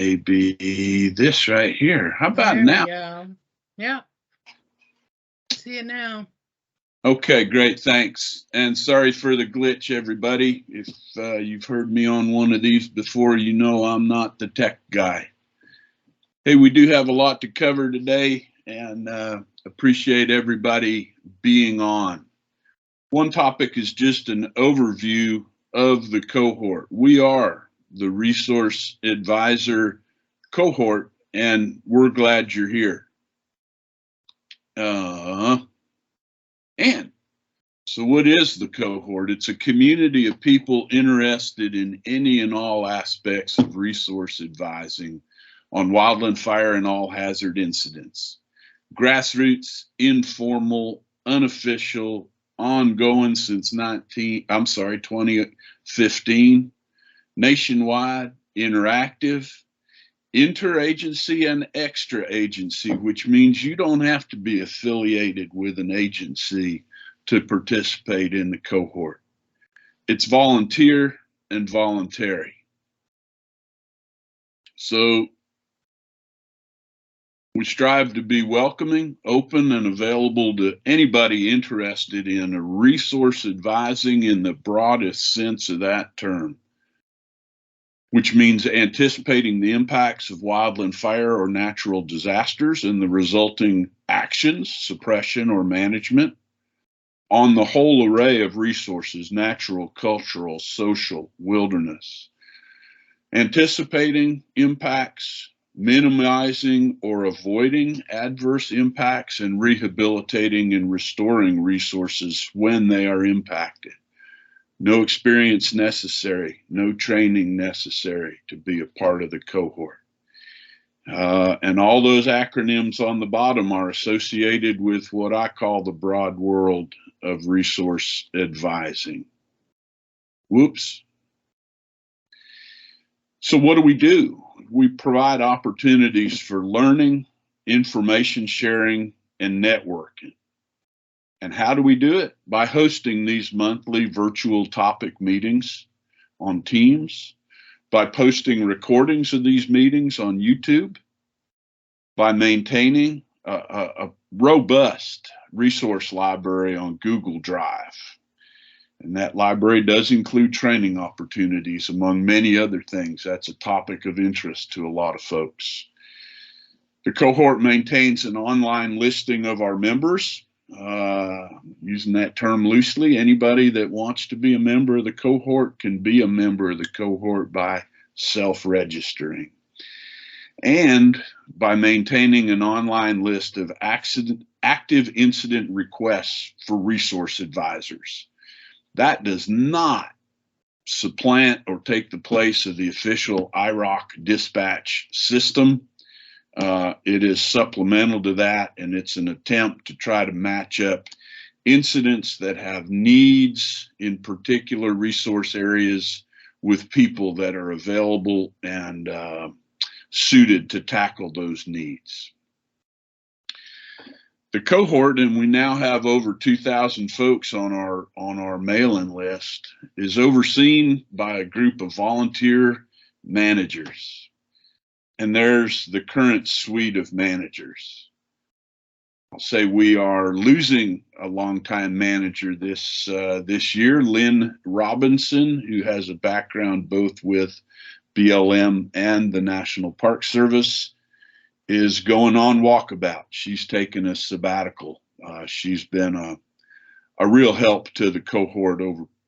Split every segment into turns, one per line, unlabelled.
Maybe this right here. How about
There
now?
we go. Yeah. See it now.
Okay, great, thanks. And sorry for the glitch, everybody. If you've heard me on one of these before, you know I'm not the tech guy. Hey, we do have a lot to cover today, and appreciate everybody being on. One topic is just an overview of the cohort. We are the Resource Advisor Cohort, and we're glad you're here. And so what is the cohort? It's a community of people interested in any and all aspects of resource advising on wildland fire and all hazard incidents. Grassroots, informal, unofficial, ongoing since 2015, nationwide, interactive, interagency and extra agency, which means you don't have to be affiliated with an agency to participate in the cohort. It's volunteer and voluntary. So we strive to be welcoming, open, and available to anybody interested in a resource advising in the broadest sense of that term, which means anticipating the impacts of wildland fire or natural disasters and the resulting actions, suppression, or management on the whole array of resources, natural, cultural, social, wilderness. Anticipating impacts, minimizing or avoiding adverse impacts, and rehabilitating and restoring resources when they are impacted. No experience necessary, no training necessary to be a part of the cohort. And all those acronyms on the bottom are associated with what I call the broad world of resource advising. Whoops. So what do? We provide opportunities for learning, information sharing, and networking. And how do we do it? By hosting these monthly virtual topic meetings on Teams, by posting recordings of these meetings on YouTube, by maintaining a robust resource library on Google Drive. And that library does include training opportunities, among many other things. That's a topic of interest to a lot of folks. The cohort maintains an online listing of our members, using that term loosely. Anybody that wants to be a member of the cohort can be a member of the cohort by self-registering. And by maintaining an online list of active incident requests for resource advisors. That does not supplant or take the place of the official IROC dispatch system. It is supplemental to that, and it's an attempt to try to match up incidents that have needs in particular resource areas with people that are available and suited to tackle those needs. The cohort, and we now have over 2,000 folks on our mailing list, is overseen by a group of volunteer managers. And there's the current suite of managers. I'll say we are losing a longtime manager this year, Lynn Robinson, who has a background both with BLM and the National Park Service, is going on walkabout. She's taken a sabbatical. She's been a real help to the cohort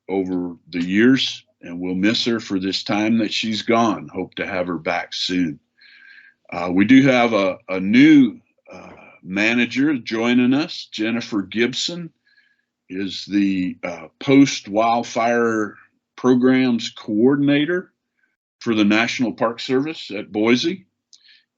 over the years, and we'll miss her for this time that she's gone. Hope to have her back soon. We do have a new manager joining us. Jennifer Gibson is the post-wildfire programs coordinator for the National Park Service at Boise.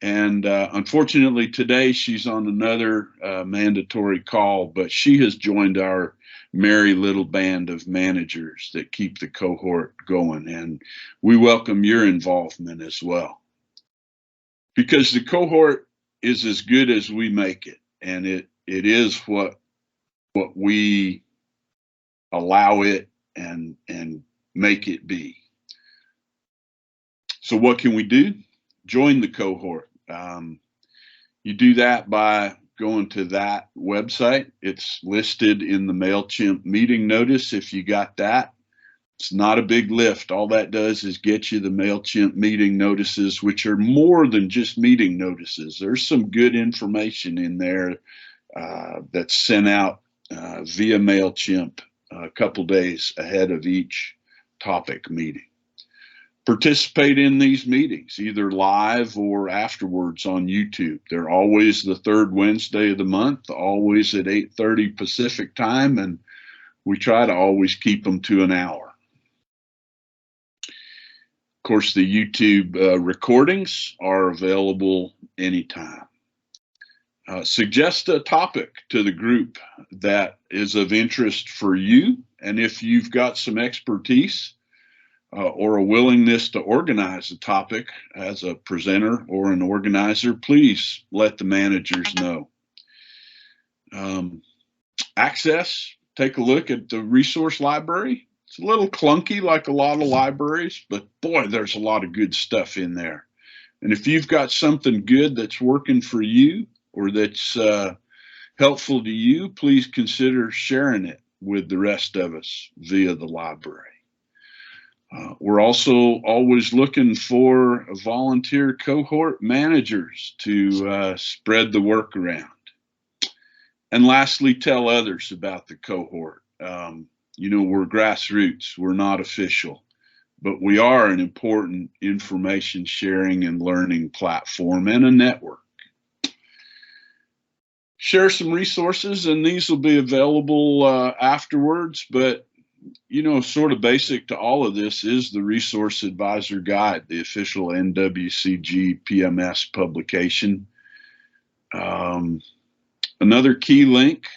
And unfortunately today she's on another mandatory call, but she has joined our merry little band of managers that keep the cohort going. And we welcome your involvement as well. Because the cohort is as good as we make it, and it is what we allow it and make it be. So what can we do? join the cohort. You do that by going to that website. It's listed in the MailChimp meeting notice. If you got that, it's not a big lift. All that does is get you the MailChimp meeting notices, which are more than just meeting notices. There's some good information in there that's sent out via MailChimp a couple days ahead of each topic meeting. Participate in these meetings, either live or afterwards on YouTube. They're always the third Wednesday of the month, always at 8:30 Pacific time, and we try to always keep them to an hour. Of course, the YouTube recordings are available anytime. Suggest a topic to the group that is of interest for you, and if you've got some expertise or a willingness to organize a topic as a presenter or an organizer, please let the managers know. Access, take a look at the resource library. It's a little clunky like a lot of libraries, but boy, there's a lot of good stuff in there. And if you've got something good that's working for you or that's helpful to you, please consider sharing it with the rest of us via the library. We're also always looking for volunteer cohort managers to spread the word around. And lastly, tell others about the cohort. You know, we're grassroots, we're not official, but we are an important information sharing and learning platform and a network. Share some resources, and these will be available afterwards, but you know, sort of basic to all of this is the Resource Advisor Guide, the official NWCG PMS publication. Another key link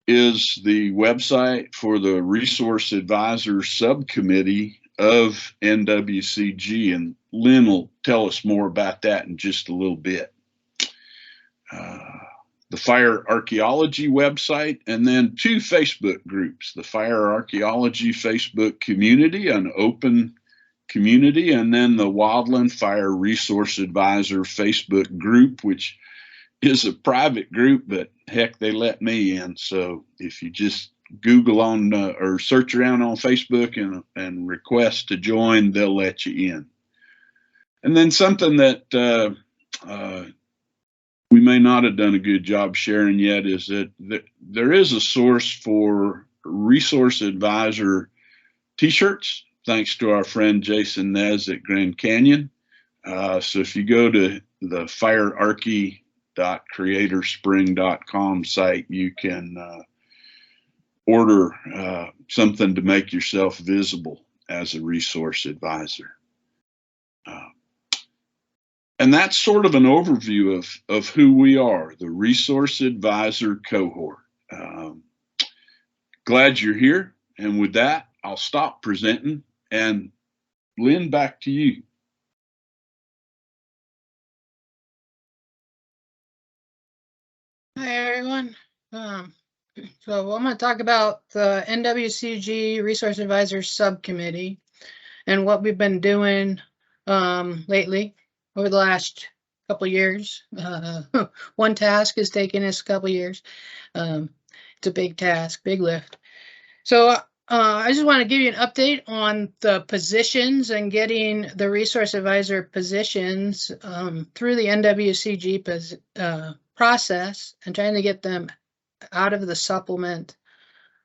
is the website for the Resource Advisor Subcommittee of NWCG, and Lynn will tell us more about that in just a little bit. The Fire Archaeology website, and then 2 Facebook groups, the Fire Archaeology Facebook community, an open community, and then the Wildland Fire Resource Advisor Facebook group, which is a private group, but heck, they let me in. So if you just Google on or search around on Facebook and request to join, they'll let you in. And then something that we may not have done a good job sharing yet is that there is a source for Resource Advisor t-shirts, thanks to our friend Jason Nez at Grand Canyon. So if you go to the firearchy.creatorspring.com site, you can order something to make yourself visible as a resource advisor. And that's sort of an overview of who we are, the Resource Advisor Cohort. Glad you're here. And with that, I'll stop presenting. And Lynn, back to you.
Hi, everyone. So I'm going to talk about the NWCG Resource Advisor Subcommittee and what we've been doing lately over the last couple of years. One task has taken us a couple of years. It's a big task, big lift. So I just want to give you an update on the positions and getting the resource advisor positions through the NWCG process and trying to get them out of the supplement,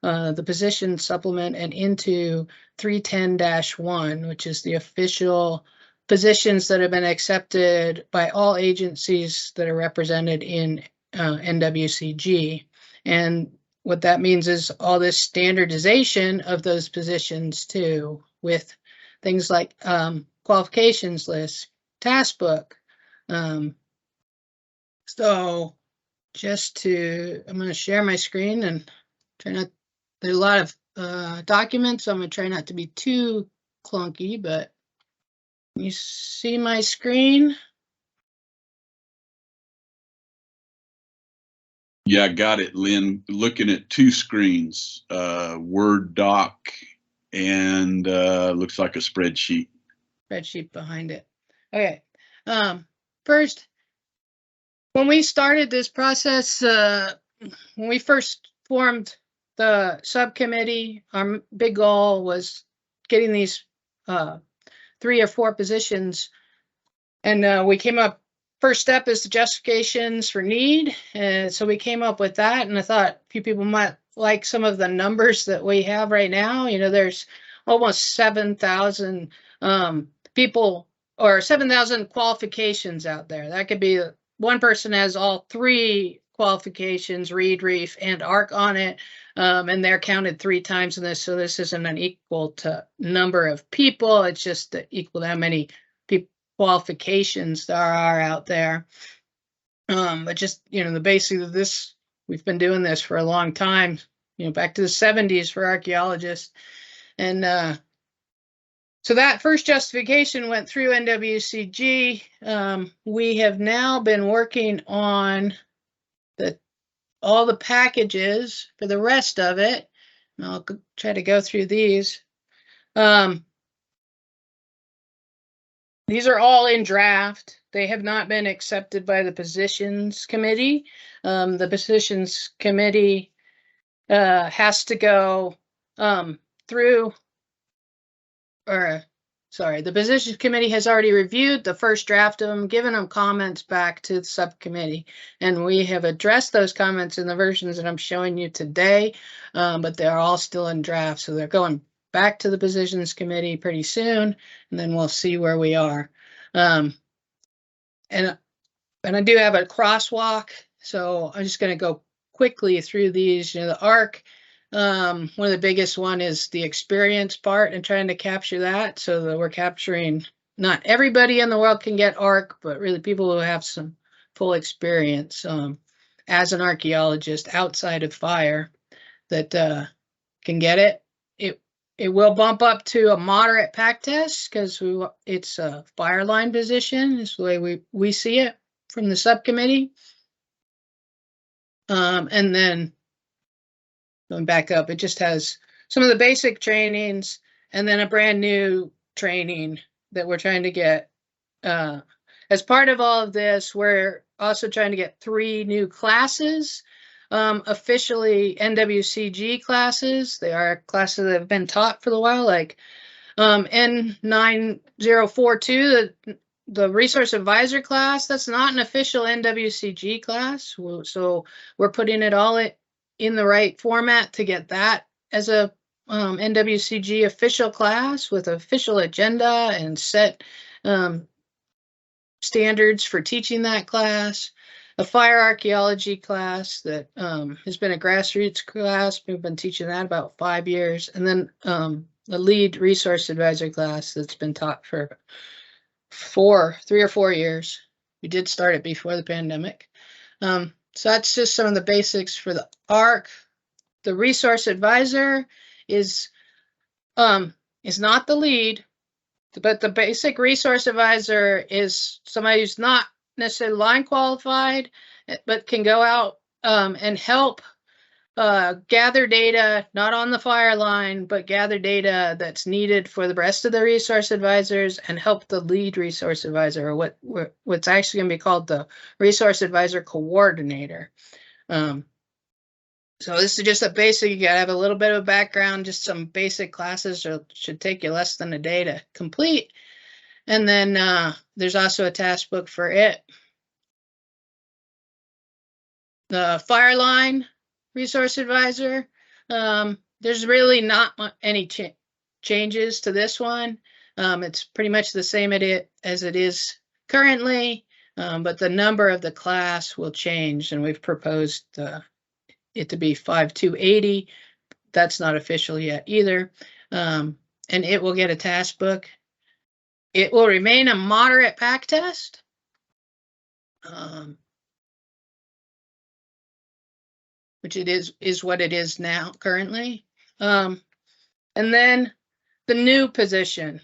the position supplement, and into 310-1, which is the official positions that have been accepted by all agencies that are represented in NWCG. And what that means is all this standardization of those positions too, with things like qualifications lists, task book. So just to, I'm going to share my screen and try not, there's a lot of documents, so I'm going to try not to be too clunky, but you see my screen?
Yeah, I got it, Lynn. Looking at 2 screens, Word doc and looks like a spreadsheet.
spreadsheet behind it. Okay. First, when we started this process, when we first formed the subcommittee, our big goal was getting these 3 or 4 positions. And we came up, first step is the justifications for need. And so we came up with that. And I thought a few people might like some of the numbers that we have right now. You know, there's almost 7,000 people or 7,000 qualifications out there. That could be one person has all 3 qualifications, read, reef, and ARC on it. And they're counted 3 times in this. So this isn't an equal to number of people. It's just equal to how many qualifications there are out there. But just, you know, the basic of this, we've been doing this for a long time, you know, back to the 70s for archaeologists. And so that first justification went through NWCG. We have now been working on all the packages for the rest of it. And I'll try to go through these. These are all in draft. They have not been accepted by the positions committee. The positions committee has to go through, or sorry, the positions committee has already reviewed the first draft of them, given them comments back to the subcommittee. And we have addressed those comments in the versions that I'm showing you today, but they're all still in draft. So they're going back to the positions committee pretty soon, and then we'll see where we are. And I do have a crosswalk, so I'm just going to go quickly through these. You know, the ARC, one of the biggest one is the experience part and trying to capture that, so that we're capturing not everybody in the world can get ARC, but really people who have some full experience as an archaeologist outside of fire that can get it. It will bump up to a moderate pack test because it's a fire line position, is the way we see it from the subcommittee. And then going back up, it just has some of the basic trainings and then a brand new training that we're trying to get. As part of all of this, we're also trying to get 3 new classes. Officially NWCG classes. They are classes that have been taught for a while, like N9042, the resource advisor class. That's not an official NWCG class. So we're putting it all in the right format to get that as a NWCG official class with official agenda and set standards for teaching that class. A fire archaeology class that has been a grassroots class. We've been teaching that about 5 years. And then the lead resource advisor class that's been taught for 3 or 4 years. We did start it before the pandemic. So that's just some of the basics for the ARC. The resource advisor is not the lead, but the basic resource advisor is somebody who's not necessarily line qualified, but can go out and help gather data, not on the fire line, but gather data that's needed for the rest of the resource advisors and help the lead resource advisor, or what's actually going to be called the resource advisor coordinator. So this is just a basic, you gotta have a little bit of background, just some basic classes should take you less than a day to complete. And then there's also a task book for it. The fire line resource advisor, there's really not any changes to this one. It's pretty much the same as it is currently, but the number of the class will change, and we've proposed it to be 5280. That's not official yet either. And it will get a task book. It will remain a moderate pack test. Which it is what it is now currently. And then the new position.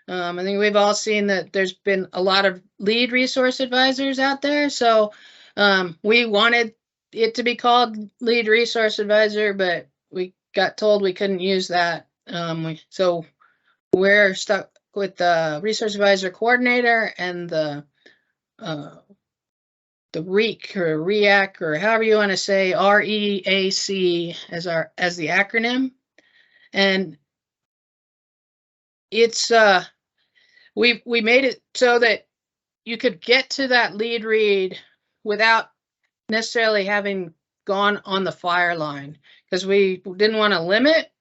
I think we've all seen that there's been a lot of lead resource advisors out there. So we wanted it to be called lead resource advisor, but we got told we couldn't use that. So we're stuck with the resource advisor coordinator and the REAC or REAC or however you want to say, REAC as the acronym. And it's we made it so that you could get to that lead read without necessarily having gone on the fire line, because we didn't want to limit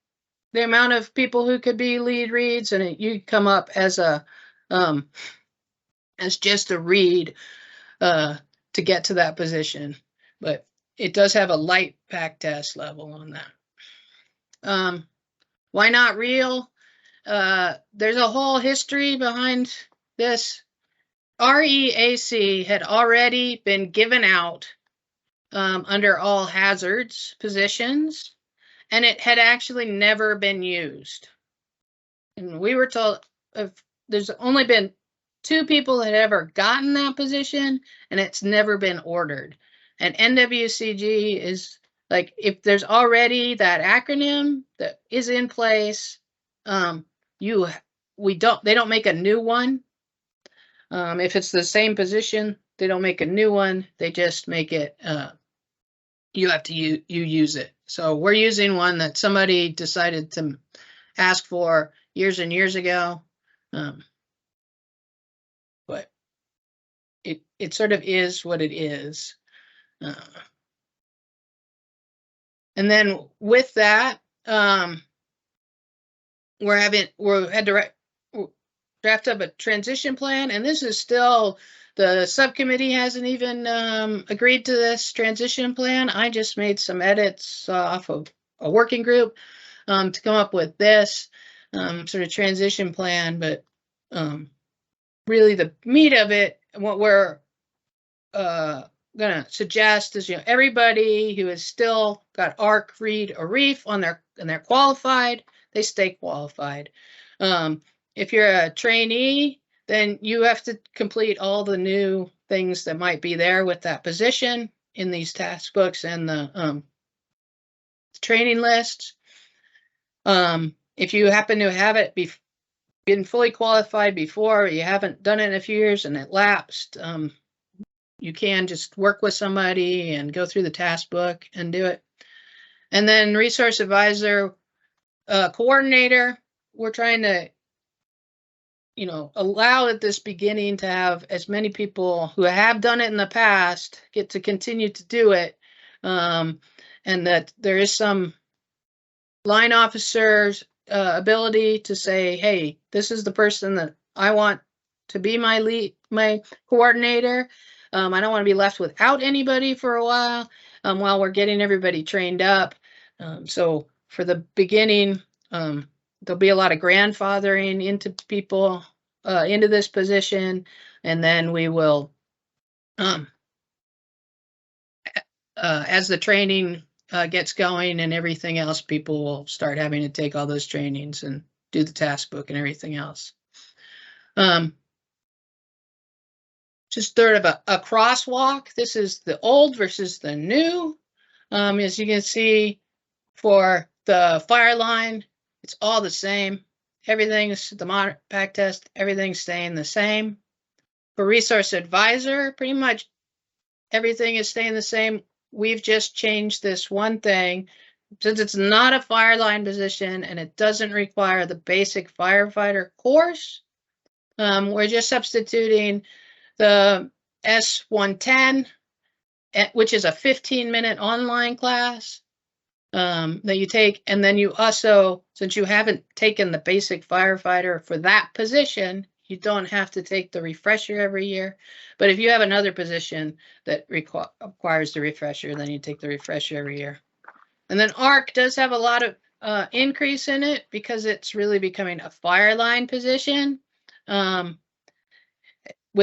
the amount of people who could be lead reads, and you come up as just a read to get to that position. But it does have a light pack test level on that. Why not real? There's a whole history behind this. REAC had already been given out under all hazards positions, and it had actually never been used. And we were told there's only been 2 people that had ever gotten that position, and it's never been ordered. And NWCG is like, if there's already that acronym that is in place, they don't make a new one. If it's the same position, they don't make a new one. They just make it, you have to you use it. So we're using one that somebody decided to ask for years and years ago. But it sort of is what it is. And then with that, we had to draft up a transition plan, and this is still, the subcommittee hasn't even agreed to this transition plan. I just made some edits off of a working group to come up with this sort of transition plan. But really the meat of it, what we're gonna suggest is, everybody who has still got ARC, READ, or REEF on and they're qualified, they stay qualified. If you're a trainee, then you have to complete all the new things that might be there with that position in these task books and the training lists. If you happen to have it been fully qualified before, you haven't done it in a few years and it lapsed, you can just work with somebody and go through the task book and do it. And then resource advisor coordinator, we're trying to allow at this beginning to have as many people who have done it in the past get to continue to do it, and that there is some line officers ability to say, hey, this is the person that I want to be my coordinator. I don't want to be left without anybody for a while we're getting everybody trained up. So for the beginning, there'll be a lot of grandfathering into people into this position, and then we will, as the training gets going and everything else, people will start having to take all those trainings and do the task book and everything else. Just sort of a crosswalk. This is the old versus the new. As you can see, for the fire line, it's all the same. Everything's the moderate pack test, everything's staying the same. For resource advisor, pretty much everything is staying the same. We've just changed this one thing. Since it's not a fire line position and it doesn't require the basic firefighter course, we're just substituting the S110, which is a 15-minute online class that you take. And then you also, since you haven't taken the basic firefighter for that position, you don't have to take the refresher every year. But if you have another position that requires the refresher, then you take the refresher every year. And then ARC does have a lot of increase in it because it's really becoming a fire line position. With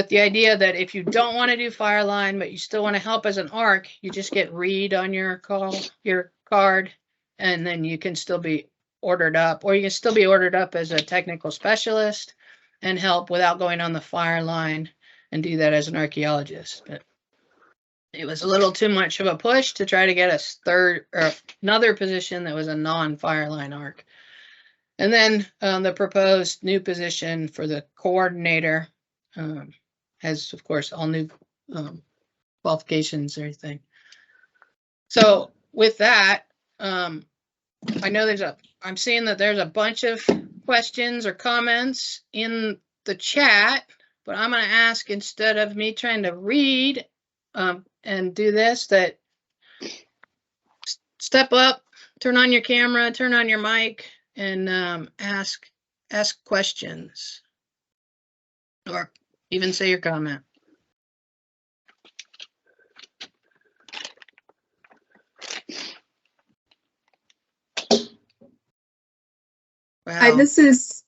the idea that if you don't want to do fire line, but you still want to help as an ARC, you just get READ on your card, and then you can still be ordered up, or you can still be ordered up as a technical specialist and help without going on the fire line and do that as an archaeologist. But it was a little too much of a push to try to get a third or another position that was a non-fire line ARC. And then the proposed new position for the coordinator has, of course, all new qualifications and everything. So with that, I know I'm seeing that there's a bunch of questions or comments in the chat, but I'm going to ask, instead of me trying to read and do this, that step up, turn on your camera, turn on your mic, and ask questions, or even say your comment. Wow.
Hi, this is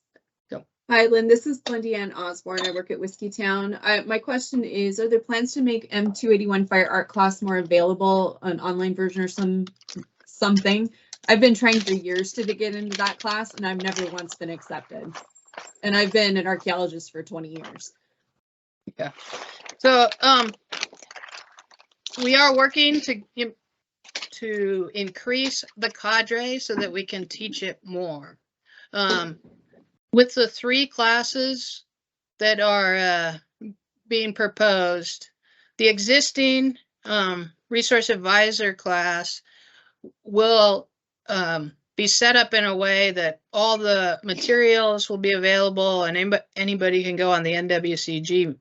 Go.
Hi, Lynn. This is Lindy Ann Osborne. I work at Whiskey Town. My question is, are there plans to make M281 Fire Art class more available, an online version or something? I've been trying for years to get into that class, and I've never once been accepted. And I've been an archaeologist for 20 years.
Yeah. So we are working to increase the cadre so that we can teach it more. With the 3 classes that are being proposed, the existing resource advisor class will be set up in a way that all the materials will be available, and anybody can go on the NWCG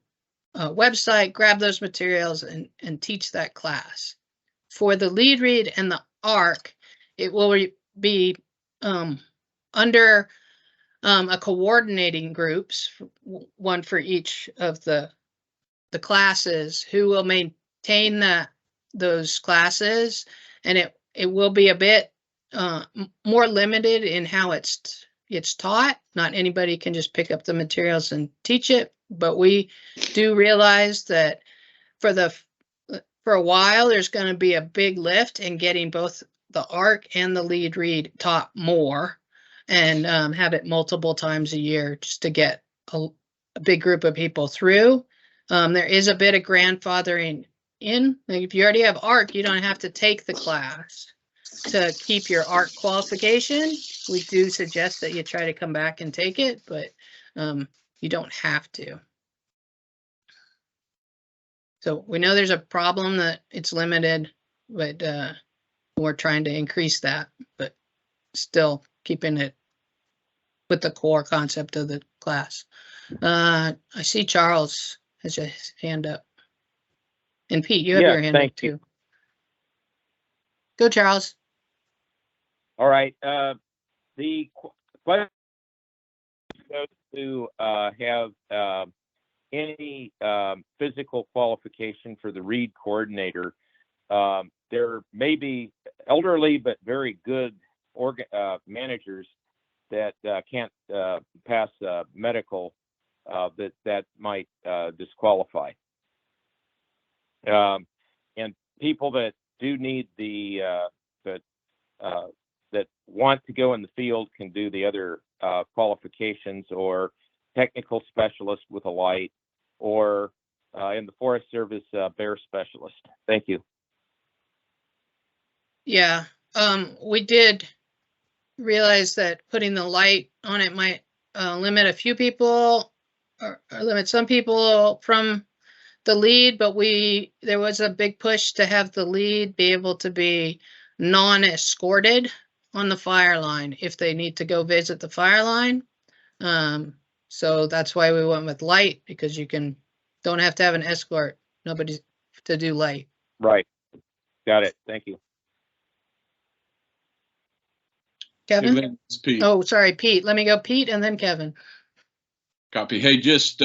website, grab those materials, and teach that class. For the lead read and the ARC, it will be under a coordinating groups, one for each of the classes, who will maintain those classes, and it will be a bit more limited in how it's taught. Not anybody can just pick up the materials and teach it, but we do realize that for a while there's going to be a big lift in getting both the ARC and the lead read taught more, and have it multiple times a year just to get a big group of people through. There is a bit of grandfathering in. Like, if you already have ARC, you don't have to take the class to keep your ARC qualification. We do suggest that you try to come back and take it, but you don't have to. So we know there's a problem that it's limited, but we're trying to increase that, but still keeping it with the core concept of the class. I see Charles has his hand up. And Pete, you have your hand up too. Go, Charles.
All right. The question goes to have any physical qualification for the read coordinator. There may be elderly but very good managers that can't pass medical that might disqualify. And people that do need that want to go in the field can do the other qualifications, or technical specialist with a light, or in the Forest Service bear specialist. Thank you.
Yeah, we did realize that putting the light on it might limit a few people, or limit some people from the lead, but there was a big push to have the lead be able to be non-escorted on the fire line if they need to go visit the fire line. So that's why we went with light, because you don't have to have an escort, nobody to do light.
Right. Got it. Thank you.
Kevin?
Hey, it's Pete.
Oh, sorry, Pete. Let me go Pete and then Kevin.
Copy. Hey, just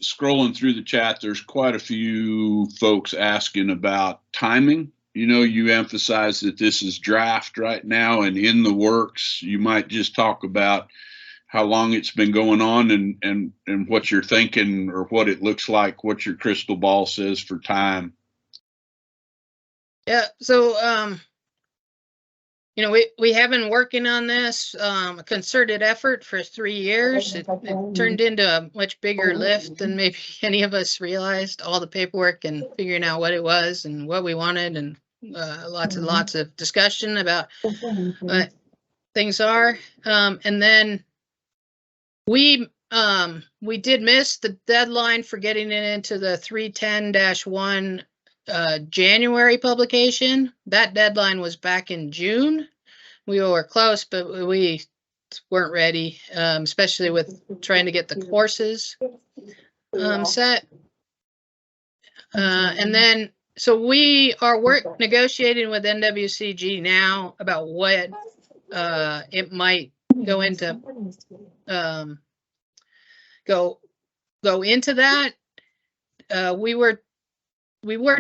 scrolling through the chat, there's quite a few folks asking about timing. You know, you emphasize that this is draft right now and in the works. You might just talk about how long it's been going on and what you're thinking, or what it looks like, what your crystal ball says for time.
Yeah, so you know, we have been working on this, a concerted effort for 3 years. It turned into a much bigger lift than maybe any of us realized. All the paperwork and figuring out what it was and what we wanted, and lots and lots of discussion about things are. And then we did miss the deadline for getting it into the 310-1 January publication. That deadline was back in June. We were close, but we weren't ready, especially with trying to get the courses set. And then, so we are negotiating with NWCG now about what it might go into, go into that. We were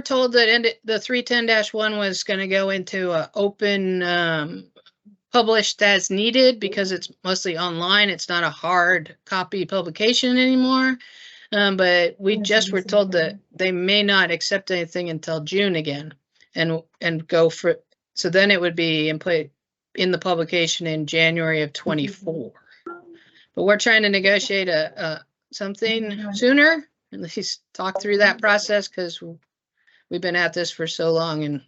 told that the 310-1 was going to go into open, published as needed, because it's mostly online. It's not a hard copy publication anymore. But we just were told that they may not accept anything until June again, and go for, so then it would be in the publication in January of 24. But we're trying to negotiate something sooner, and let's talk through that process, because we've been at this for so long, and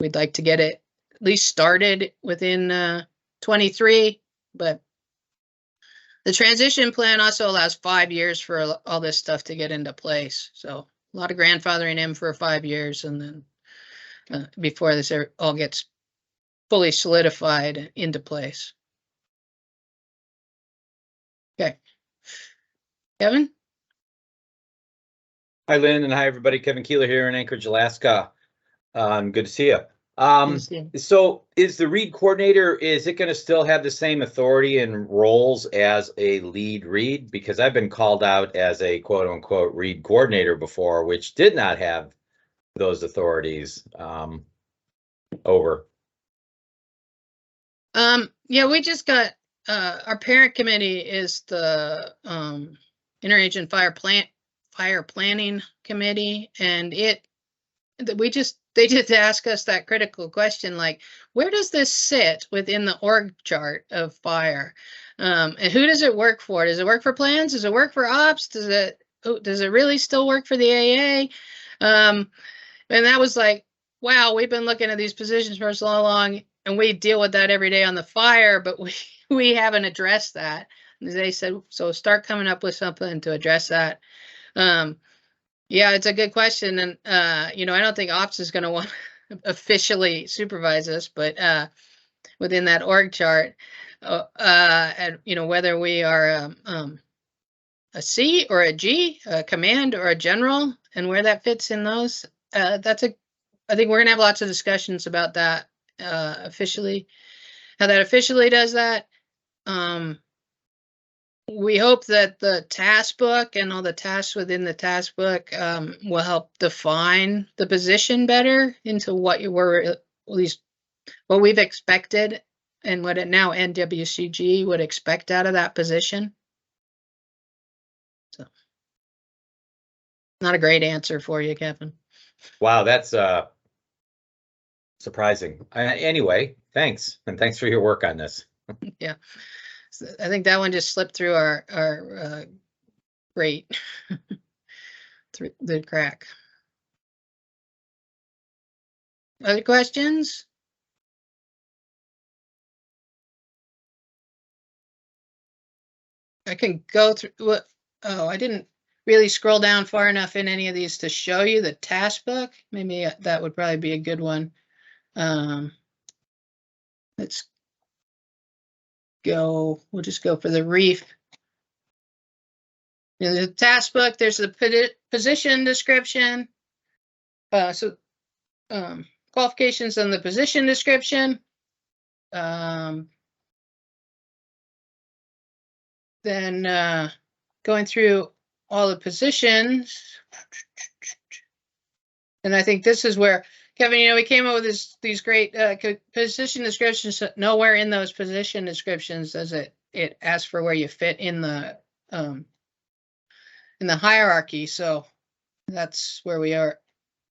we'd like to get it at least started within 23, but the transition plan also allows 5 years for all this stuff to get into place. So a lot of grandfathering in for 5 years, and then before this all gets fully solidified into place. Okay. Kevin?
Hi, Lynn, and hi, everybody. Kevin Keeler here in Anchorage, Alaska. Good to see you. So is the read coordinator, is it going to still have the same authority and roles as a lead read? Because I've been called out as a quote unquote read coordinator before, which did not have those authorities. Over.
Yeah, we just got, our parent committee is the Interagency Fire Planning Committee, and they just ask us that critical question, like, where does this sit within the org chart of fire? And who does it work for? Does it work for plans? Does it work for ops? Does it really still work for the AA? And that was like, wow, we've been looking at these positions for so long, and we deal with that every day on the fire, but we haven't addressed that. And they said, so start coming up with something to address that. Yeah, it's a good question. And, I don't think ops is going to want to officially supervise us, but within that org chart, and, whether we are a C or a G, a command or a general, and where that fits in those, I think we're going to have lots of discussions about that officially, how that officially does that. We hope that the task book and all the tasks within the task book will help define the position better into what at least what we've expected and what now NWCG would expect out of that position. So, not a great answer for you, Kevin.
Wow, that's surprising. Anyway, thanks, and thanks for your work on this.
Yeah. I think that one just slipped through our grate through the crack. Other questions? I can go through what, I didn't really scroll down far enough in any of these to show you the task book. Maybe that would probably be a good one. Let's go, we'll just go for the reef. In the task book, there's the position description. Qualifications on the position description. Then going through all the positions. And I think this is where, Kevin, we came up with these great position descriptions. Nowhere in those position descriptions does it ask for where you fit in the hierarchy. So that's where we are,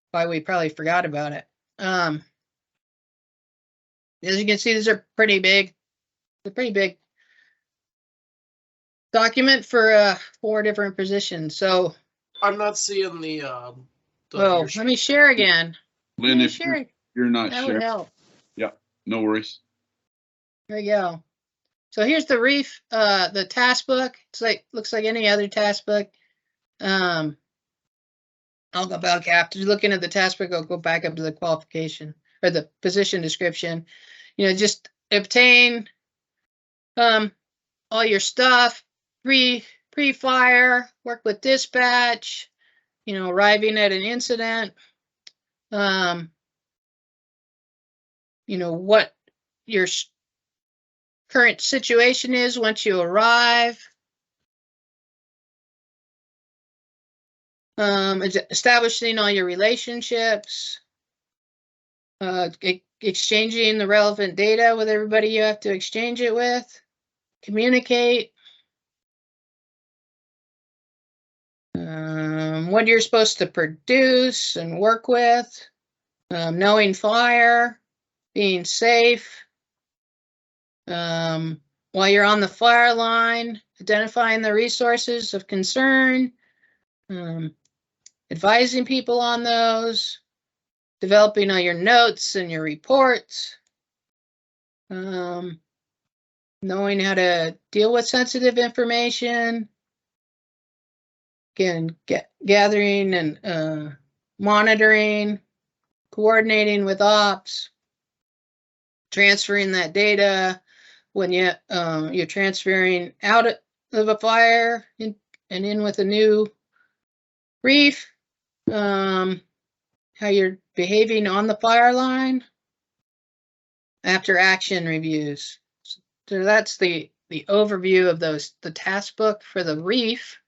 why we probably forgot about it. As you can see, these are pretty big. They're pretty big document for 4 different positions. So
I'm not seeing the
let me share again.
Lynn, if you're not
that
sure,
would help.
yeah, no worries.
There we go. So here's the reef, the task book. It's like, looks like any other task book. I'll go back after looking at the task book. I'll go back up to the qualification or the position description. You know, just obtain all your stuff, pre-fire, work with dispatch, you know, arriving at an incident, you know, what your current situation is once you arrive, establishing all your relationships, exchanging the relevant data with everybody you have to exchange it with, communicate, what you're supposed to produce and work with, knowing fire, being safe, while you're on the fire line, identifying the resources of concern, advising people on those, developing all your notes and your reports, knowing how to deal with sensitive information, again, gathering and monitoring, coordinating with ops, transferring that data when you're transferring out of a fire and in with a new reef, how you're behaving on the fire line, after action reviews. So that's the overview of the task book for the reef.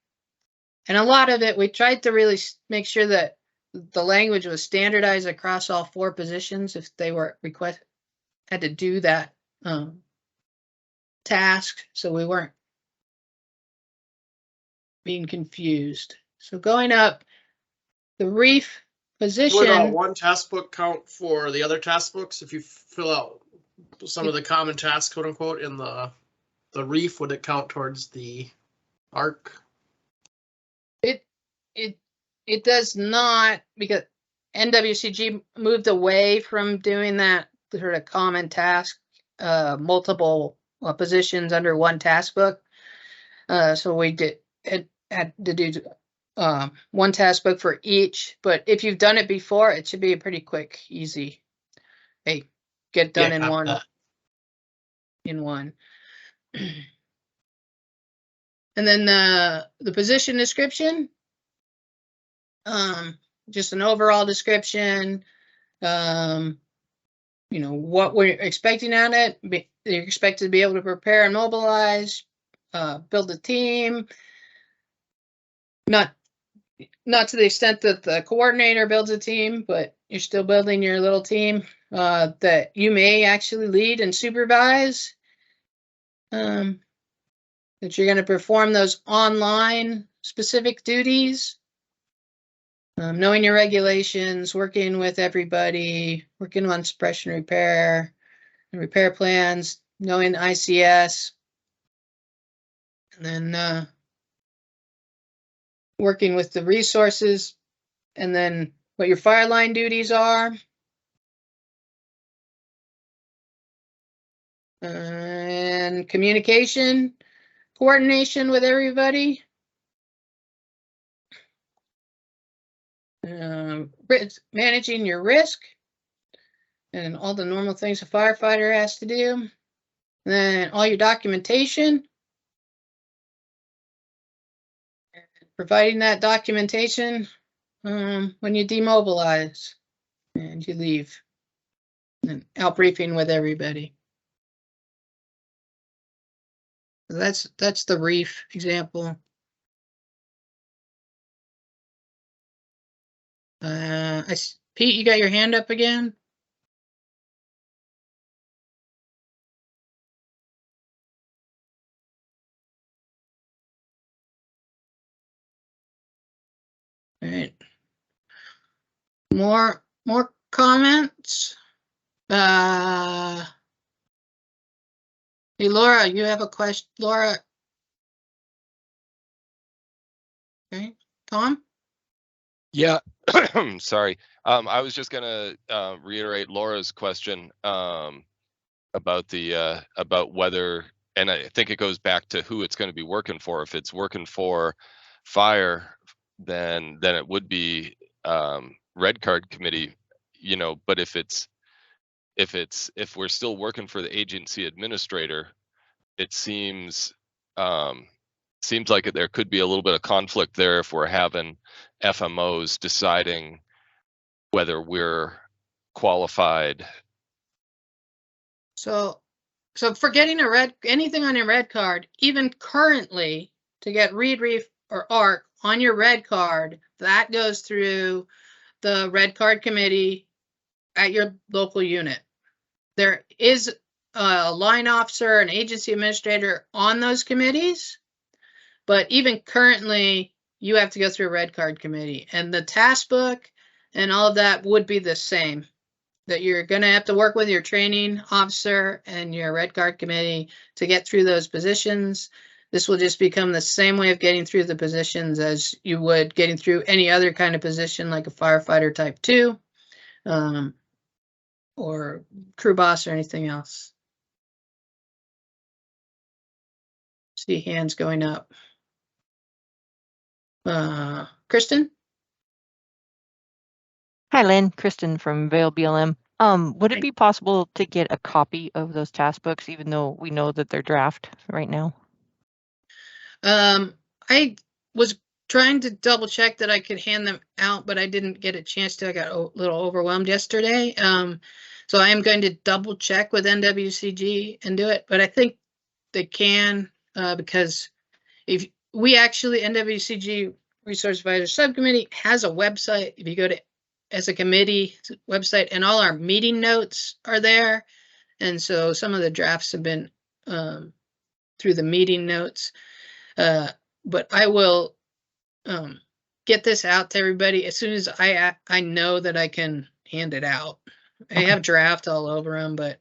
And a lot of it, we tried to really make sure that the language was standardized across all 4 positions if they were had to do that task, so we weren't being confused. So going up, the reef position.
Would one task book count for the other task books? If you fill out some of the common tasks, quote unquote, in the reef, would it count towards the ARC?
It does not, because NWCG moved away from doing that sort of common task, multiple positions under one task book. So we had to do one task book for each. But if you've done it before, it should be a pretty quick, easy. Hey, get done in one. In one. And then the position description. Just an overall description, you know, what we're expecting on it. You're expected to be able to prepare and mobilize, build a team, not to the extent that the coordinator builds a team, but you're still building your little team that you may actually lead and supervise, that you're going to perform those online specific duties. Knowing your regulations, working with everybody, working on suppression repair and repair plans, knowing ICS, and then working with the resources, and then what your fire line duties are. And communication, coordination with everybody. Managing your risk and all the normal things a firefighter has to do. And then all your documentation. Providing that documentation when you demobilize and you leave. And out briefing with everybody. So that's the reef example. Pete, you got your hand up again? All right. More comments? Hey, Laura, you have a question? Laura? Okay, Tom?
Yeah, sorry. I was just gonna reiterate Laura's question. about the about whether, and I think it goes back to who it's going to be working for. If it's working for fire, then it would be red card committee, you know. But if we're still working for the agency administrator, it seems like there could be a little bit of conflict there if we're having FMOs deciding whether we're qualified.
So for getting anything on your red card, even currently, to get read, reef, or ARC on your red card, that goes through the red card committee at your local unit. There is a line officer, an agency administrator on those committees, but even currently, you have to go through a red card committee, and the task book and all of that would be the same. That you're going to have to work with your training officer and your red card committee to get through those positions. This will just become the same way of getting through the positions as you would getting through any other kind of position, like a firefighter type 2, or crew boss or anything else. See hands going up. Kristen?
Hi, Lynn. Kristen from Vail BLM. Would it be possible to get a copy of those task books, even though we know that they're draft right now?
I was trying to double check that I could hand them out, but I didn't get a chance to. I got a little overwhelmed yesterday. So I am going to double check with NWCG and do it, but I think they can, because if we actually, NWCG Resource Advisor Subcommittee has a website. If you go to as a committee website, and all our meeting notes are there. And so some of the drafts have been through the meeting notes. But I will get this out to everybody as soon as I know that I can hand it out. I have draft all over them, but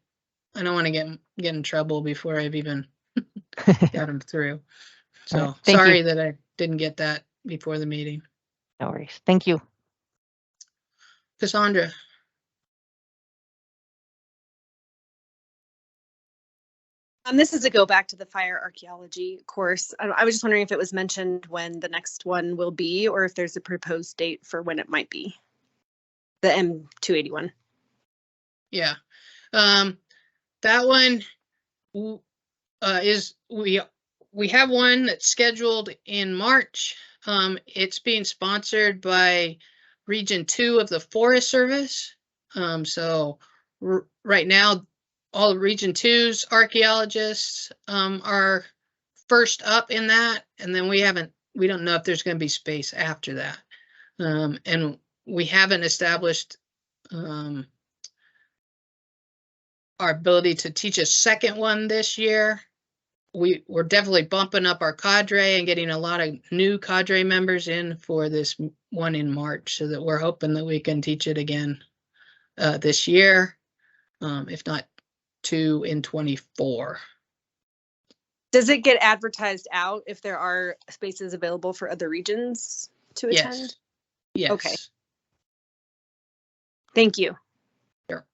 I don't want to get in trouble before I've even got them through. So
right, sorry
that I didn't get that before the meeting.
No worries. Thank you.
Cassandra.
This is a go back to the fire archaeology course. I was just wondering if it was mentioned when the next one will be, or if there's a proposed date for when it might be. The M281. Yeah.
That one is we have one that's scheduled in March. It's being sponsored by Region 2 of the Forest Service. So right now, all Region 2's archaeologists are first up in that, and then we don't know if there's going to be space after that. And we haven't established our ability to teach a second one this year. We're definitely bumping up our cadre and getting a lot of new cadre members in for this one in March, so that we're hoping that we can teach it again this year, if not 2 in 24.
Does it get advertised out if there are spaces available for other regions to attend?
Yes.
Okay. Thank you.
Sure.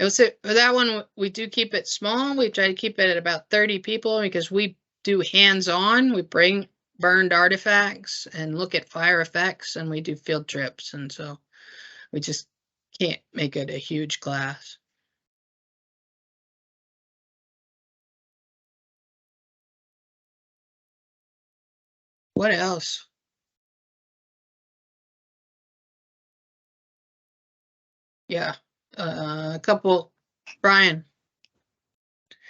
I would say for that one, we do keep it small. We try to keep it at about 30 people because we do hands-on. We bring burned artifacts and look at fire effects, and we do field trips. And so we just can't make it a huge class. What else? Yeah, a couple. Brian.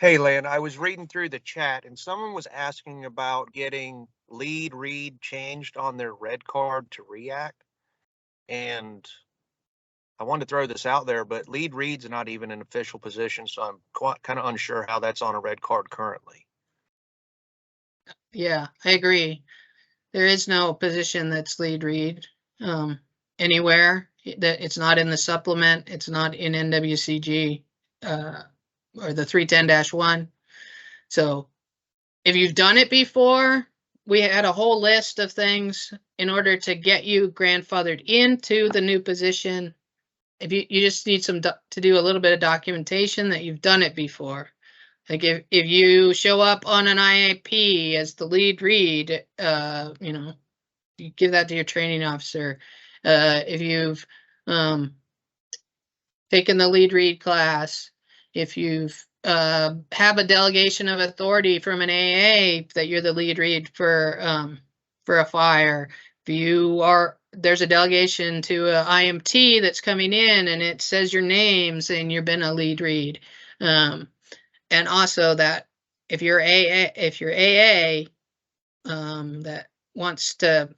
Hey, Lynn, I was reading through the chat and someone was asking about getting lead read changed on their red card to react. And I wanted to throw this out there, but lead read's not even an official position, so I'm kind of unsure how that's on a red card currently.
Yeah, I agree. There is no position that's lead read anywhere. It's not in the supplement. It's not in NWCG or the 310-1. So if you've done it before, we had a whole list of things in order to get you grandfathered into the new position. if you just need to do a little bit of documentation that you've done it before. Like if you show up on an IAP as the lead read, you know, you give that to your training officer. If you've taken the lead read class, if you've have a delegation of authority from an AA that you're the lead read for a fire. If you are, there's a delegation to a IMT that's coming in and it says your names and you've been a lead read. And also that if you're AA that wants to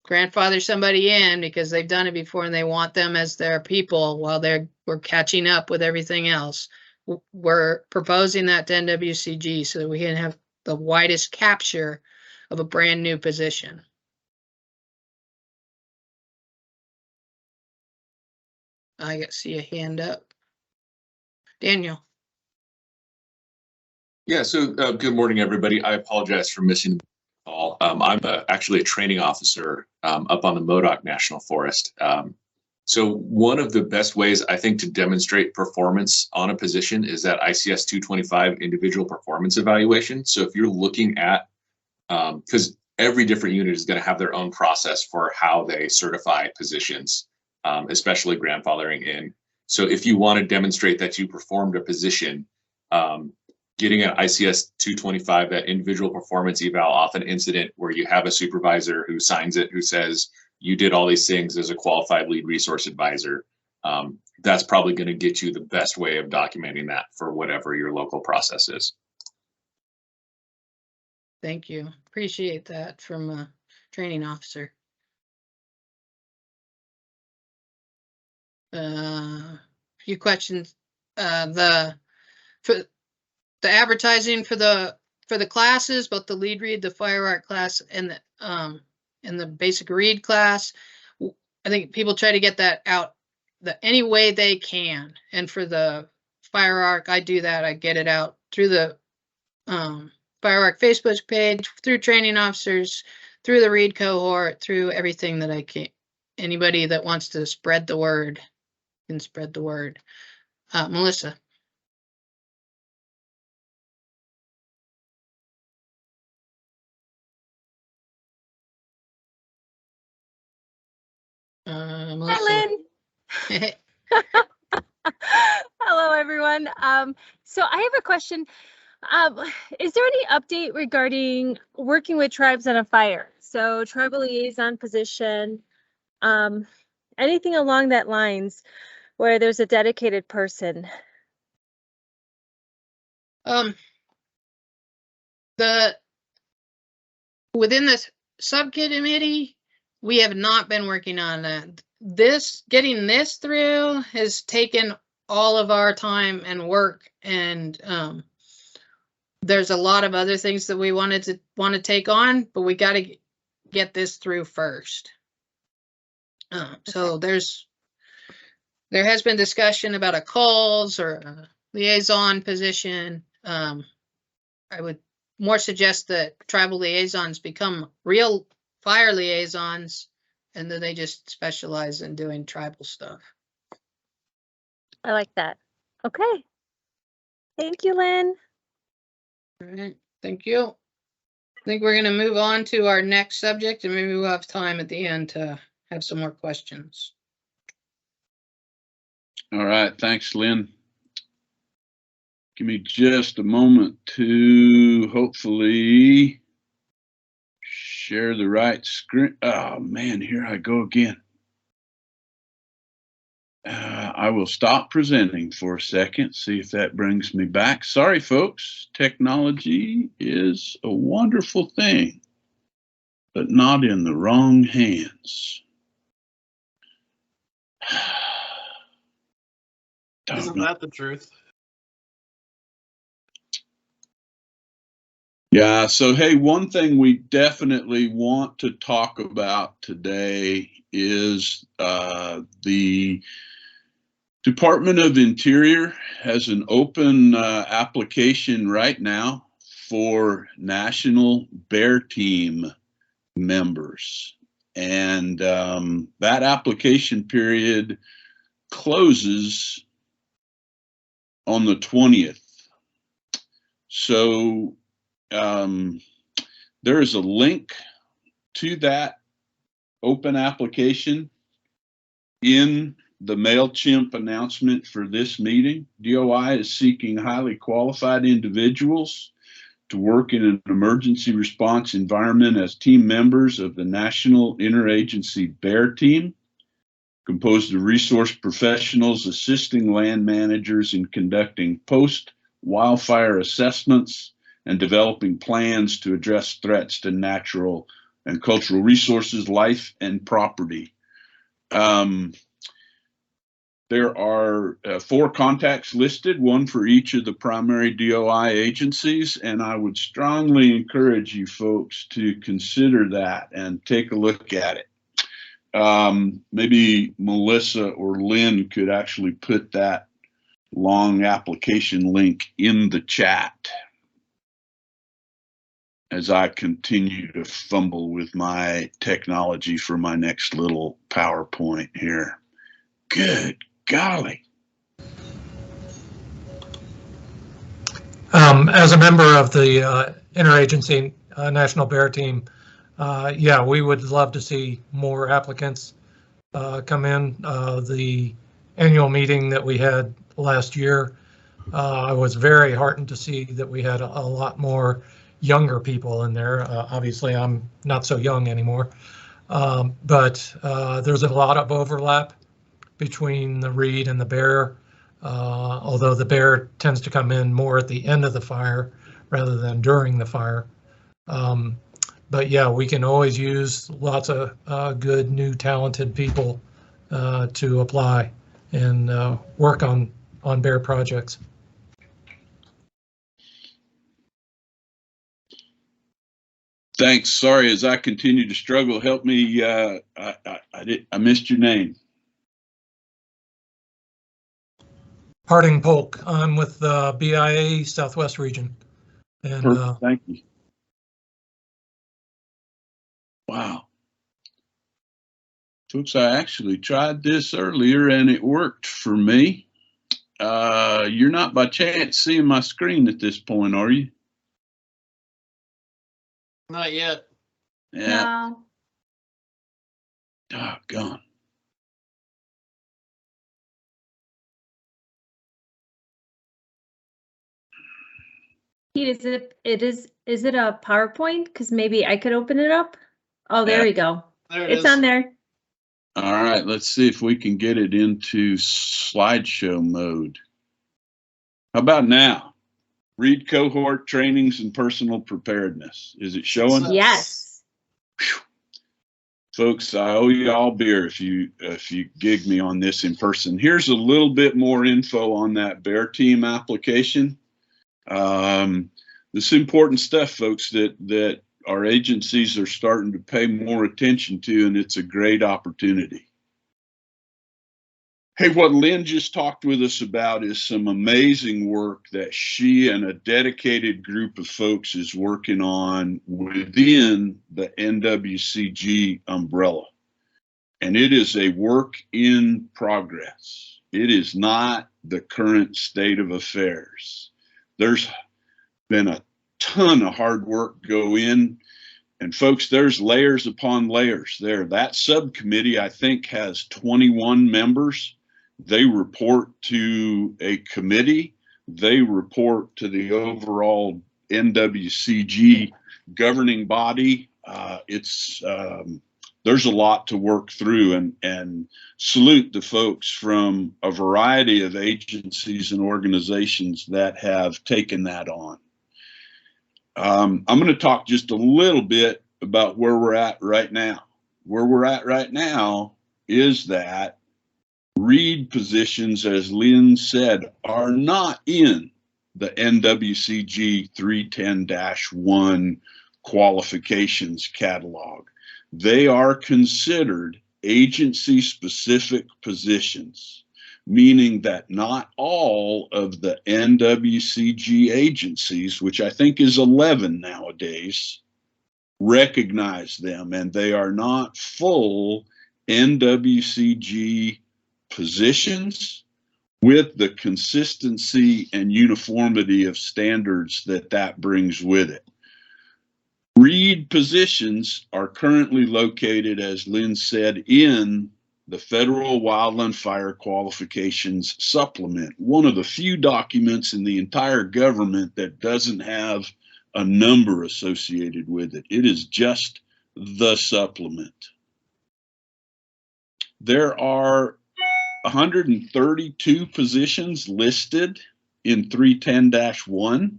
grandfather somebody in because they've done it before and they want them as their people while we're catching up with everything else, we're proposing that to NWCG so that we can have the widest capture of a brand new position. I see a hand up. Daniel.
Yeah, so good morning, everybody. I apologize for missing the call. I'm actually a training officer up on the Modoc National Forest. So one of the best ways I think to demonstrate performance on a position is that ICS 225 individual performance evaluation. So if you're looking at, because every different unit is going to have their own process for how they certify positions, especially grandfathering in. So if you want to demonstrate that you performed a position, getting an ICS 225, that individual performance eval off an incident where you have a supervisor who signs it, who says you did all these things as a qualified lead resource advisor, that's probably going to get you the best way of documenting that for whatever your local process is.
Thank you. Appreciate that from a training officer. Few questions. For the advertising for the classes, both the lead read, the fire art class, and the basic read class, I think people try to get that out any way they can. And for the fire art, I do that. I get it out through the fire art Facebook page, through training officers, through the read cohort, through everything that I can. Anybody that wants to spread the word can spread the word. Melissa. Melissa.
Hi, Lynn. Hello, everyone. So I have a question. Is there any update regarding working with tribes on a fire? So tribal liaison position, anything along that lines where there's a dedicated person?
Within this subcommittee, we have not been working on that. Getting this through has taken all of our time and work, and there's a lot of other things that we want to take on, but we got to get this through first. So there has been discussion about a calls or a liaison position. I would more suggest that tribal liaisons become real fire liaisons, and then they just specialize in doing tribal stuff.
I like that. Okay. Thank you, Lynn.
All right. Thank you. I think we're going to move on to our next subject, and maybe we'll have time at the end to have some more questions.
All right. Thanks, Lynn. Give me just a moment to hopefully share the right screen. Oh man, here I go again. I will stop presenting for a second, see if that brings me back. Sorry, folks. Technology is a wonderful thing, but not in the wrong hands.
Isn't that the truth?
Yeah, so hey, one thing we definitely want to talk about today is the Department of Interior has an open application right now for National Bear Team members. And that application period closes on the 20th. So there is a link to that open application in the MailChimp announcement for this meeting. DOI is seeking highly qualified individuals to work in an emergency response environment as team members of the National Interagency BEAR team, composed of resource professionals assisting land managers in conducting post-wildfire assessments and developing plans to address threats to natural and cultural resources, life, and property. There are 4 contacts listed, 1 for each of the primary DOI agencies, and I would strongly encourage you folks to consider that and take a look at it. Maybe Melissa or Lynn could actually put that long application link in the chat as I continue to fumble with my technology for my next little PowerPoint here. Good golly.
As a member of the Interagency National BEAR team, yeah, we would love to see more applicants come in. The annual meeting that we had last year, I was very heartened to see that we had a lot more younger people in there. Obviously, I'm not so young anymore, but there's a lot of overlap between the READ and the BEAR, although the BEAR tends to come in more at the end of the fire rather than during the fire. But yeah, we can always use lots of good, new, talented people to apply and work on BEAR projects.
Thanks. Sorry, as I continue to struggle, help me. I missed your name.
Harding Polk. I'm with the BIA Southwest region. And
perfect. Thank you. Wow. Folks, I actually tried this earlier and it worked for me. You're not by chance seeing my screen at this point, are you?
Not yet.
Yeah. Doggone.
Pete, is it a PowerPoint? Because maybe I could open it up. Oh, there we go.
There
it's on there.
All right, let's see if we can get it into slideshow mode. How about now? Read cohort trainings and personal preparedness. Is it showing?
Yes.
Whew. Folks, I owe you all beer if you gig me on this in person. Here's a little bit more info on that BEAR team application. This important stuff, folks, that our agencies are starting to pay more attention to, and it's a great opportunity. Hey, what Lynn just talked with us about is some amazing work that she and a dedicated group of folks is working on within the NWCG umbrella. And it is a work in progress. It is not the current state of affairs. There's been a ton of hard work go in. And folks, there's layers upon layers there. That subcommittee, I think, has 21 members. They report to a committee. They report to the overall NWCG governing body. There's a lot to work through, and salute the folks from a variety of agencies and organizations that have taken that on. I'm going to talk just a little bit about where we're at right now. Where we're at right now is that READ positions, as Lynn said, are not in the NWCG 310-1 qualifications catalog. They are considered agency-specific positions, meaning that not all of the NWCG agencies, which I think is 11 nowadays, recognize them, and they are not full NWCG positions with the consistency and uniformity of standards that brings with it. Reed positions are currently located, as Lynn said, in the Federal Wildland Fire Qualifications Supplement, one of the few documents in the entire government that doesn't have a number associated with it. It is just the supplement. There are 132 positions listed in 310-1,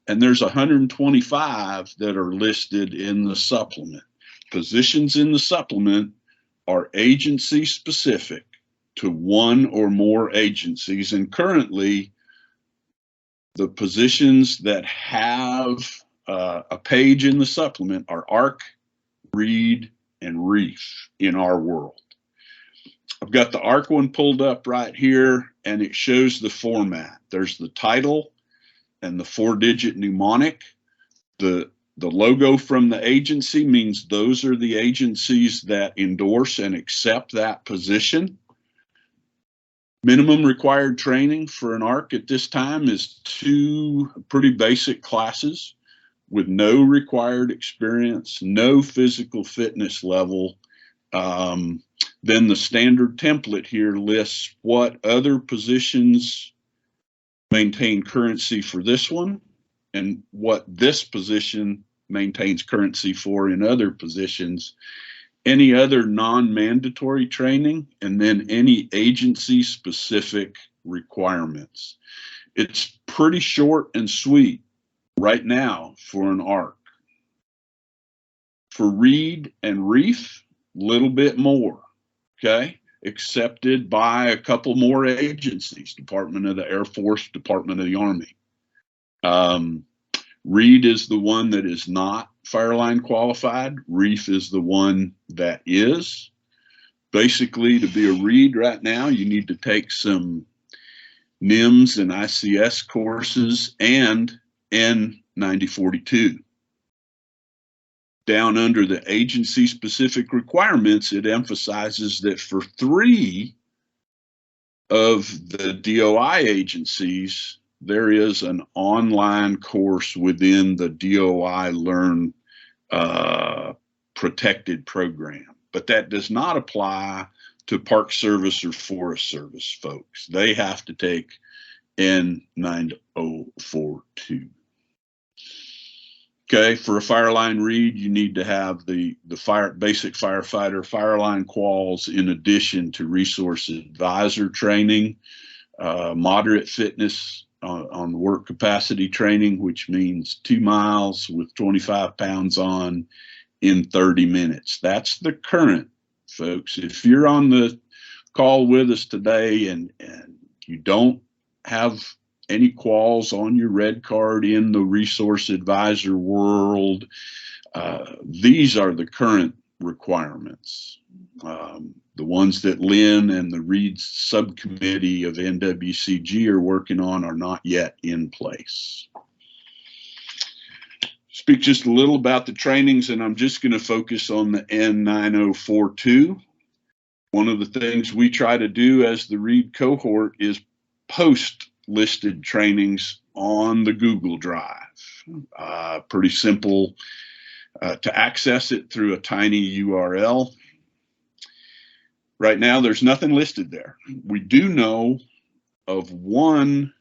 and there's 125 that are listed in the supplement. Positions in the supplement are agency specific to one or more agencies, and currently the positions that have a page in the supplement are ARC, REED, and REEF in our world. I've got the ARC one pulled up right here, and it shows the format. There's the title and the 4-digit mnemonic. The logo from the agency means those are the agencies that endorse and accept that position. Minimum required training for an ARC at this time is 2 pretty basic classes with no required experience, no physical fitness level. Then the standard template here lists what other positions maintain currency for this one and what this position maintains currency for in other positions, any other non-mandatory training, and then any agency-specific requirements. It's pretty short and sweet right now for an ARC. For REED and REEF, a little bit more, okay? Accepted by a couple more agencies, Department of the Air Force, Department of the Army. REED is the one that is not Fireline qualified. REEF is the one that is. Basically, to be a REED right now, you need to take some NIMS and ICS courses and N9042. Down under the agency-specific requirements, it emphasizes that for 3 of the DOI agencies, there is an online course within the DOI Learn protected program, but that does not apply to Park Service or Forest Service folks. They have to take N9042. Okay, for a Fireline REED, you need to have the basic firefighter Fireline quals in addition to resource advisor training, moderate fitness on work capacity training, which means 2 miles with 25 pounds on in 30 minutes. That's the current, folks. If you're on the call with us today and you don't have any quals on your red card in the resource advisor world, these are the current requirements. The ones that Lynn and the REED subcommittee of NWCG are working on are not yet in place. Speak just a little about the trainings, and I'm just going to focus on the N9042. One of the things we try to do as the REED cohort is post listed trainings on the Google Drive. Pretty simple to access it through a tiny URL. Right now, there's nothing listed there. We do know of one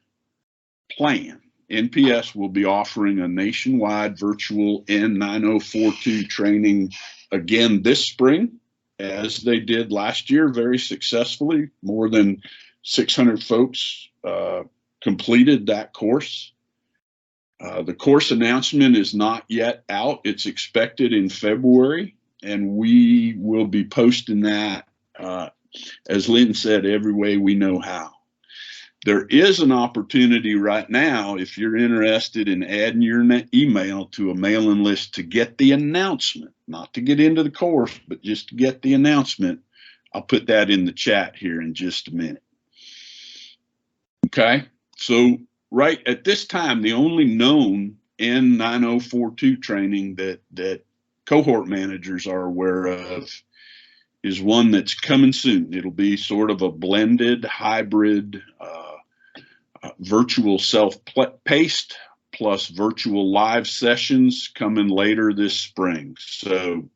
plan. NPS will be offering a nationwide virtual N9042 training again this spring, as they did last year very successfully. More than 600 folks completed that course. The course announcement is not yet out. It's expected in February, and we will be posting that, as Lynn said, every way we know how. There is an opportunity right now, if you're interested in adding your email to a mailing list to get the announcement, not to get into the course, but just to get the announcement. I'll put that in the chat here in just a minute. Okay, so right at this time, the only known N9042 training that cohort managers are aware of is one that's coming soon. It'll be sort of a blended hybrid virtual self-paced plus virtual live sessions coming later this spring. So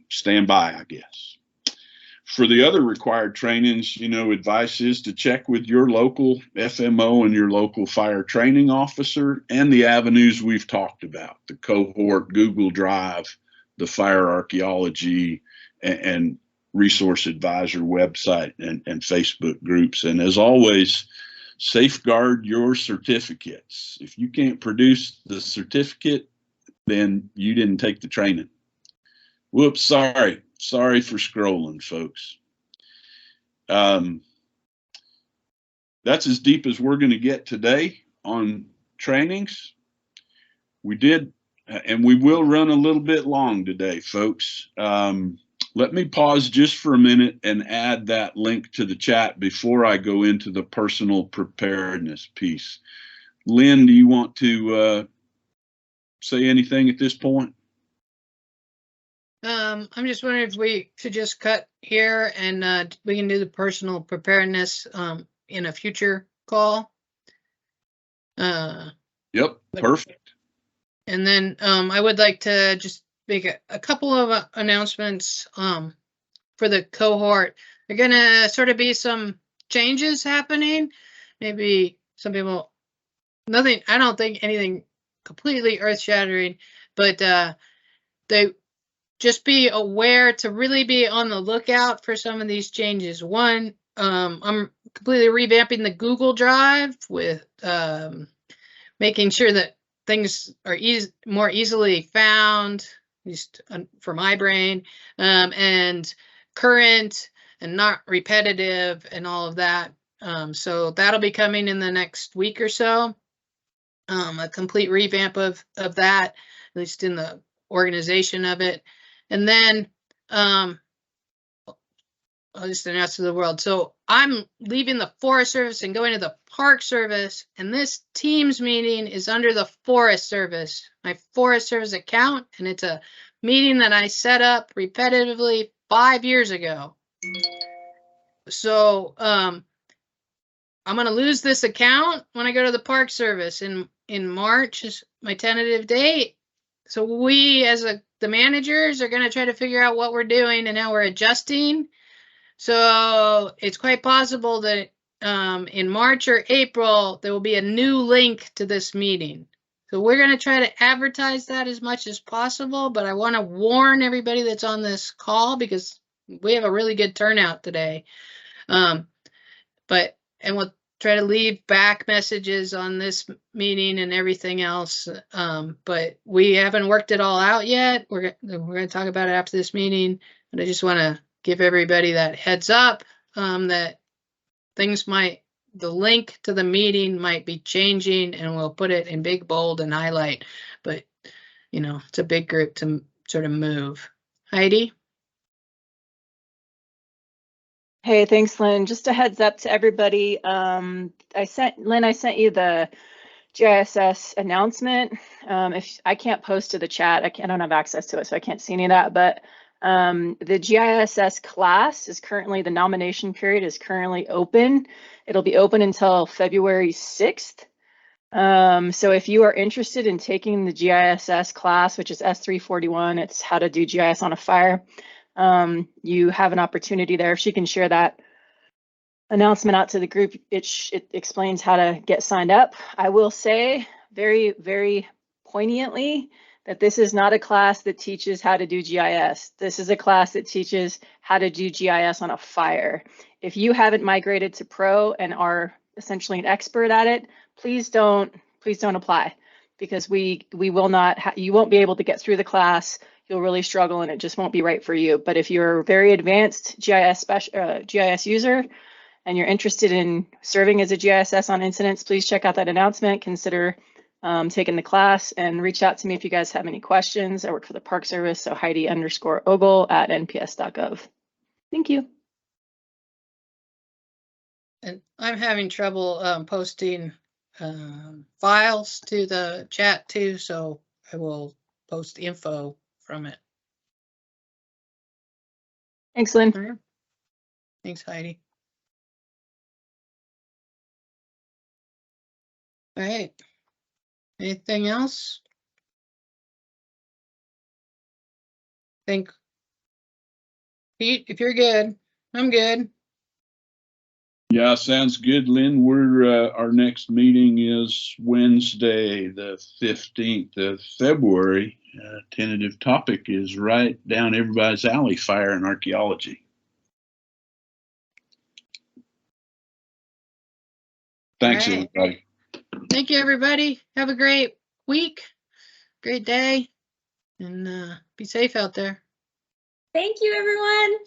stand by, I guess. For the other required trainings, advice is to check with your local FMO and your local fire training officer and the avenues we've talked about, the Cohort, Google Drive, the fire archaeology, and resource advisor website and Facebook groups. And as always, safeguard your certificates. If you can't produce the certificate, then you didn't take the training. Whoops, sorry for scrolling, folks. That's as deep as we're going to get today on trainings. We did, and we will run a little bit long today, folks. Let me pause just for a minute and add that link to the chat before I go into the personal preparedness piece. Lynn, do you want to say anything at this point?
I'm just wondering if we should just cut here and we can do the personal preparedness in a future call.
Yep, perfect.
And then I would like to just make a couple of announcements for the cohort. There are gonna sort of be some changes happening. Maybe some people, nothing, I don't think anything completely earth-shattering, but they just be aware to really be on the lookout for some of these changes. One, I'm completely revamping the Google Drive with making sure that things are more easily found, at least for my brain, and current and not repetitive and all of that. So that'll be coming in the next week or so. A complete revamp of that, at least in the organization of it. And then I'll just announce to the world. So I'm leaving the Forest Service and going to the Park Service, and this Teams meeting is under the Forest Service, my Forest Service account, and it's a meeting that I set up repetitively 5 years ago. So I'm going to lose this account when I go to the Park Service in March is my tentative date. So we, as the managers, are going to try to figure out what we're doing and how we're adjusting. So it's quite possible that in March or April, there will be a new link to this meeting. So we're going to try to advertise that as much as possible, but I want to warn everybody that's on this call because we have a really good turnout today. And we'll try to leave back messages on this meeting and everything else. But we haven't worked it all out yet. We're going to talk about it after this meeting, but I just want to give everybody that heads up that the link to the meeting might be changing, and we'll put it in big, bold, and highlight. But, it's a big group to sort of move. Heidi?
Hey, thanks, Lynn. Just a heads up to everybody. Lynn, I sent you the GISS announcement. If I can't post to the chat, I don't have access to it, so I can't see any of that. But the GISS class is currently, the nomination period is currently open. It'll be open until February 6th. So if you are interested in taking the GISS class, which is S341, it's how to do GIS on a fire. You have an opportunity there. If she can share that announcement out to the group, it explains how to get signed up. I will say very, very poignantly that this is not a class that teaches how to do GIS. This is a class that teaches how to do GIS on a fire. If you haven't migrated to Pro and are essentially an expert at it, please don't apply, because we will not, you won't be able to get through the class. You'll really struggle and it just won't be right for you. But if you're a very advanced GIS user and you're interested in serving as a GISS on incidents, please check out that announcement. Consider taking the class and reach out to me if you guys have any questions. I work for the Park Service, so Heidi_Ogle@nps.gov. Thank you.
And I'm having trouble posting files to the chat too, so I will post info from it.
Thanks, Lynn.
All right. Thanks, Heidi. All right. Anything else? Think, Pete, if you're good, I'm good.
Yeah, sounds good, Lynn. We're, our next meeting is Wednesday, the 15th of February. Tentative topic is right down everybody's alley, fire and archaeology. Thanks,
All right.
everybody.
Thank you, everybody. Have a great week, great day, and be safe out there.
Thank you, everyone.